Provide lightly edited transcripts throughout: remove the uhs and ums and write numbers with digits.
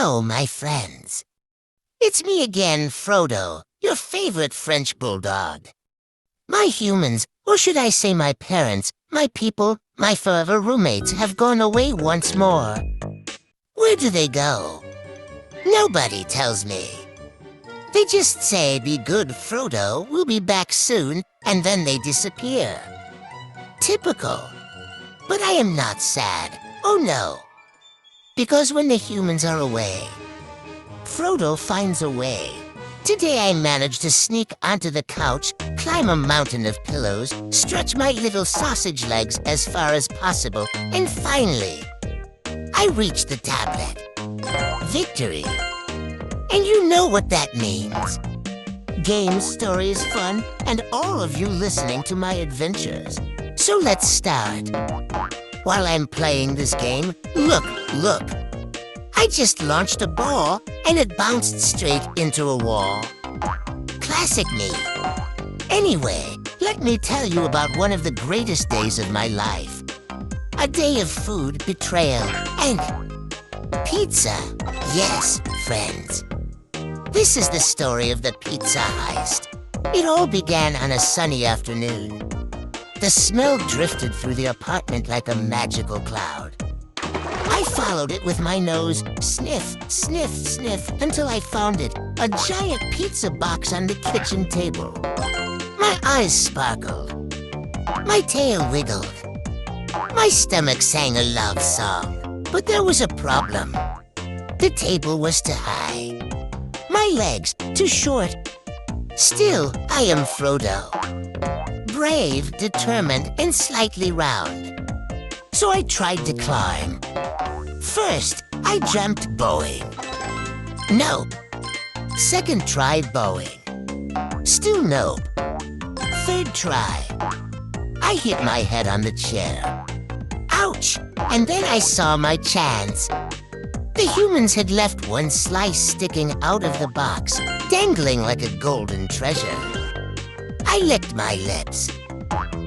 Hello, my friends. It's me again, Frodo, your favorite French Bulldog. My humans, or should I say my parents, my people, my forever roommates have gone away once more. Where do they go? Nobody tells me. They just say, "Be good, Frodo, we'll be back soon," and then they disappear. Typical. But I am not sad. Oh no. Because when the humans are away, Frodo finds a way. Today I managed to sneak onto the couch, climb a mountain of pillows, stretch my little sausage legs as far as possible, and finally, I reached the tablet. Victory. And you know what that means. Games, stories, fun, and all of you listening to my adventures. So let's start. While I'm playing this game, look. I just launched a ball and it bounced straight into a wall. Classic me. Anyway, let me tell you about one of the greatest days of my life. A day of food, betrayal, and pizza. Yes, friends. This is the story of the pizza heist. It all began on a sunny afternoon. The smell drifted through the apartment like a magical cloud. I followed it with my nose, sniff, sniff, sniff, until I found it, a giant pizza box on the kitchen table. My eyes sparkled. My tail wiggled. My stomach sang a love song. But there was a problem. The table was too high. My legs too short. Still, I am Frodo. Brave, determined, and slightly round. So I tried to climb. First, I jumped bowing. Nope. Second try bowing. Still nope. Third try. I hit my head on the chair. Ouch! And then I saw my chance. The humans had left one slice sticking out of the box, dangling like a golden treasure. I licked my lips.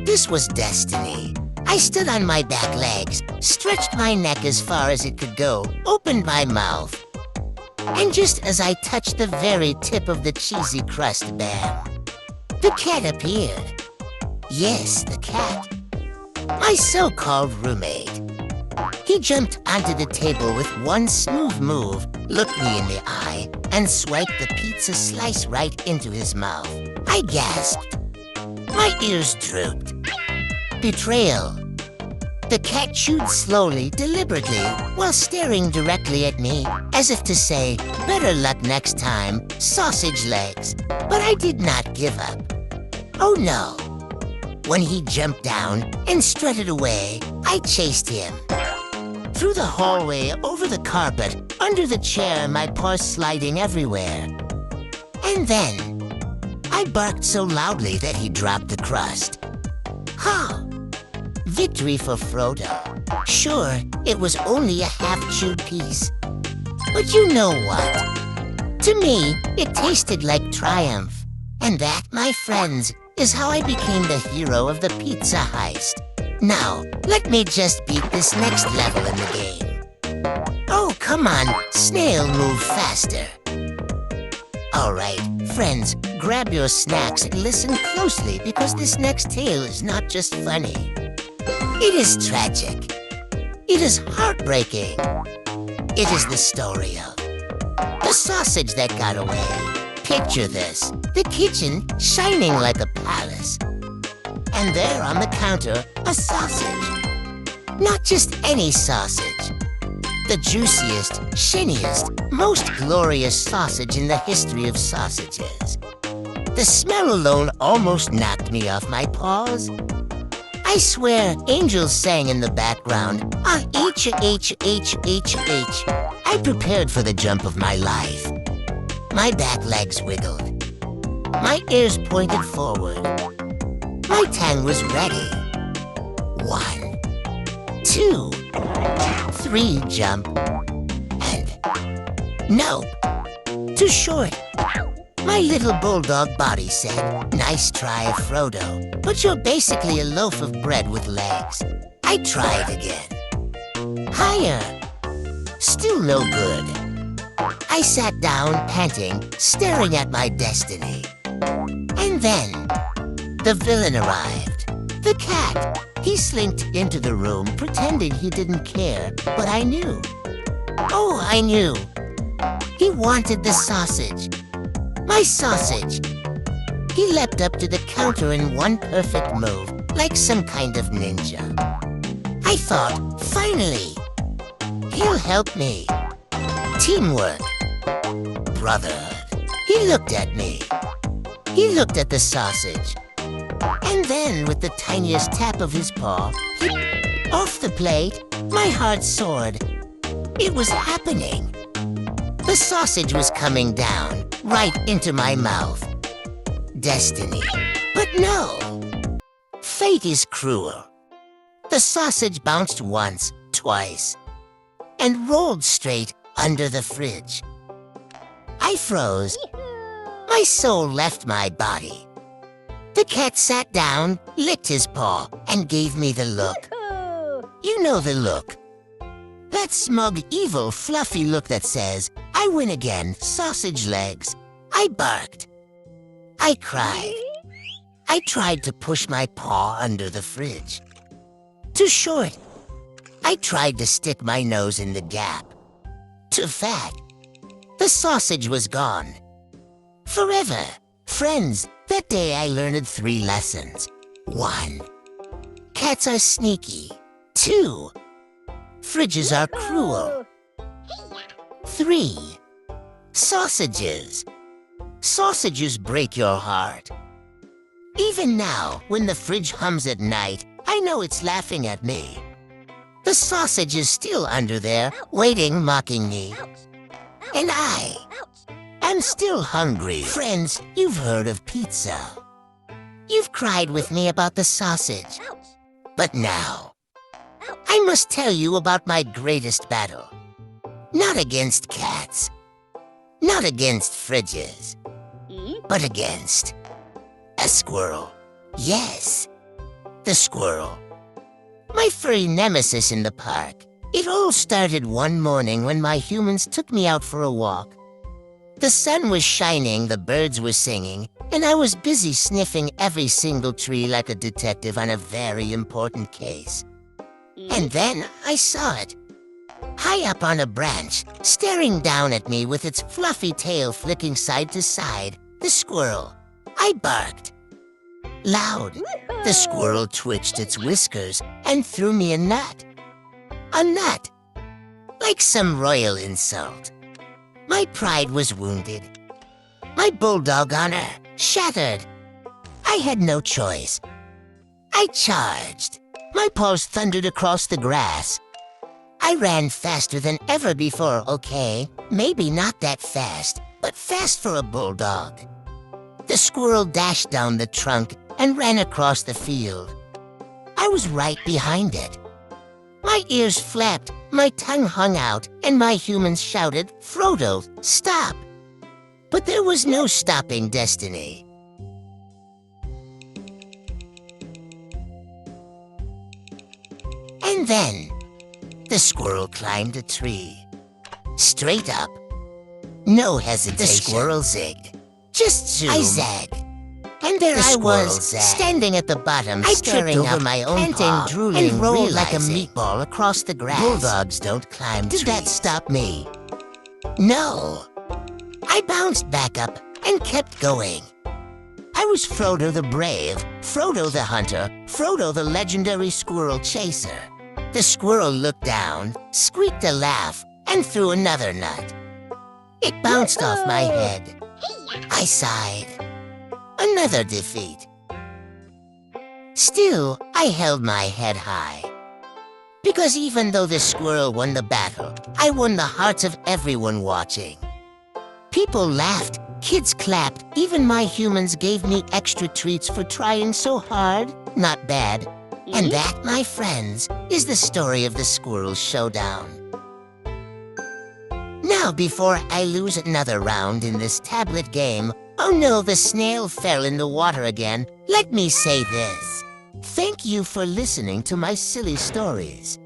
This was destiny. I stood on my back legs, stretched my neck as far as it could go, opened my mouth. And just as I touched the very tip of the cheesy crust, bam, the cat appeared. Yes, the cat. My so-called roommate. He jumped onto the table with one smooth move, looked me in the eye, and swiped the pizza slice right into his mouth. I gasped. My ears drooped. Betrayal. The cat chewed slowly, deliberately, while staring directly at me, as if to say, "Better luck next time, sausage legs." But I did not give up. Oh no. When he jumped down and strutted away, I chased him. Through the hallway, over the carpet, under the chair, my paws sliding everywhere. And then, I barked so loudly that he dropped the crust. Ha! Victory for Frodo. Sure, it was only a half-chewed piece. But you know what? To me, it tasted like triumph. And that, my friends, is how I became the hero of the pizza heist. Now, let me just beat this next level in the game. Oh, come on, snail, move faster. All right, friends, grab your snacks and listen closely because this next tale is not just funny. It is tragic. It is heartbreaking. It is the story of the sausage that got away. Picture this, the kitchen shining like a palace. And there on the counter, a sausage. Not just any sausage. The juiciest, shiniest, most glorious sausage in the history of sausages. The smell alone almost knocked me off my paws. I swear, angels sang in the background. Ah, H-H-H-H-H. I prepared for the jump of my life. My back legs wiggled. My ears pointed forward. My tongue was ready. 1, 2, 3 jump. And nope. Too short. My little bulldog body said, "Nice try, Frodo, but you're basically a loaf of bread with legs." I tried again. Higher. Still no good. I sat down, panting, staring at my destiny. And then, the villain arrived. The cat. He slinked into the room, pretending he didn't care, but I knew. Oh, I knew. He wanted the sausage. My sausage. He leapt up to the counter in one perfect move, like some kind of ninja. I thought, finally, he'll help me. Teamwork. Brotherhood. He looked at me. He looked at the sausage. And then, with the tiniest tap of his paw, off the plate, my heart soared. It was happening. The sausage was coming down, right into my mouth. Destiny. But no. Fate is cruel. The sausage bounced once, twice, and rolled straight under the fridge. I froze. My soul left my body. The cat sat down, licked his paw, and gave me the look. You know the look. That smug, evil, fluffy look that says, I win again, sausage legs. I barked. I cried. I tried to push my paw under the fridge. Too short. I tried to stick my nose in the gap. Too fat. The sausage was gone. Forever. Friends, that day I learned 3 lessons. 1. Cats are sneaky. 2. Fridges are cruel. 3. Sausages. Sausages break your heart. Even now, when the fridge hums at night, I know it's laughing at me. The sausage is still under there, waiting, mocking me. And I'm still hungry. Friends, you've heard of pizza. You've cried with me about the sausage. But now, I must tell you about my greatest battle. Not against cats. Not against fridges. But against a squirrel. Yes, the squirrel. My furry nemesis in the park. It all started one morning when my humans took me out for a walk. The sun was shining, the birds were singing, and I was busy sniffing every single tree like a detective on a very important case. And then I saw it. High up on a branch, staring down at me with its fluffy tail flicking side to side, the squirrel. I barked. Loud. The squirrel twitched its whiskers and threw me a nut. A nut. Like some royal insult. My pride was wounded. My bulldog honor shattered. I had no choice. I charged. My paws thundered across the grass. I ran faster than ever before, okay? Maybe not that fast, but fast for a bulldog. The squirrel dashed down the trunk and ran across the field. I was right behind it. My ears flapped, my tongue hung out, and my humans shouted, Frodo, stop! But there was no stopping destiny. And then, the squirrel climbed a tree. Straight up. No hesitation. The squirrel zigged. Just zoom. I zagged. And there I was, standing at the bottom, staring over my own paw, drooling, and rolled like a meatball across the grass. Bulldogs don't climb trees. Did that stop me? No. I bounced back up and kept going. I was Frodo the Brave, Frodo the Hunter, Frodo the legendary squirrel chaser. The squirrel looked down, squeaked a laugh, and threw another nut. It bounced off my head. I sighed. Another defeat. Still, I held my head high. Because even though the squirrel won the battle, I won the hearts of everyone watching. People laughed, kids clapped, even my humans gave me extra treats for trying so hard. Not bad. And that, my friends, is the story of the Squirrel Showdown. Now, before I lose another round in this tablet game, oh no, the snail fell in the water again, let me say this. Thank you for listening to my silly stories.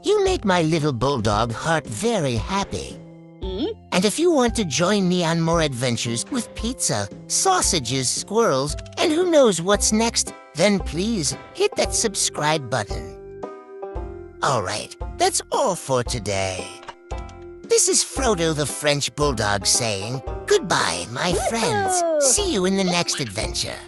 You make my little bulldog heart very happy. And if you want to join me on more adventures with pizza, sausages, squirrels, and who knows what's next, then please hit that subscribe button. Alright, that's all for today. This is Frodo the French Bulldog saying, goodbye, my friends. See you in the next adventure.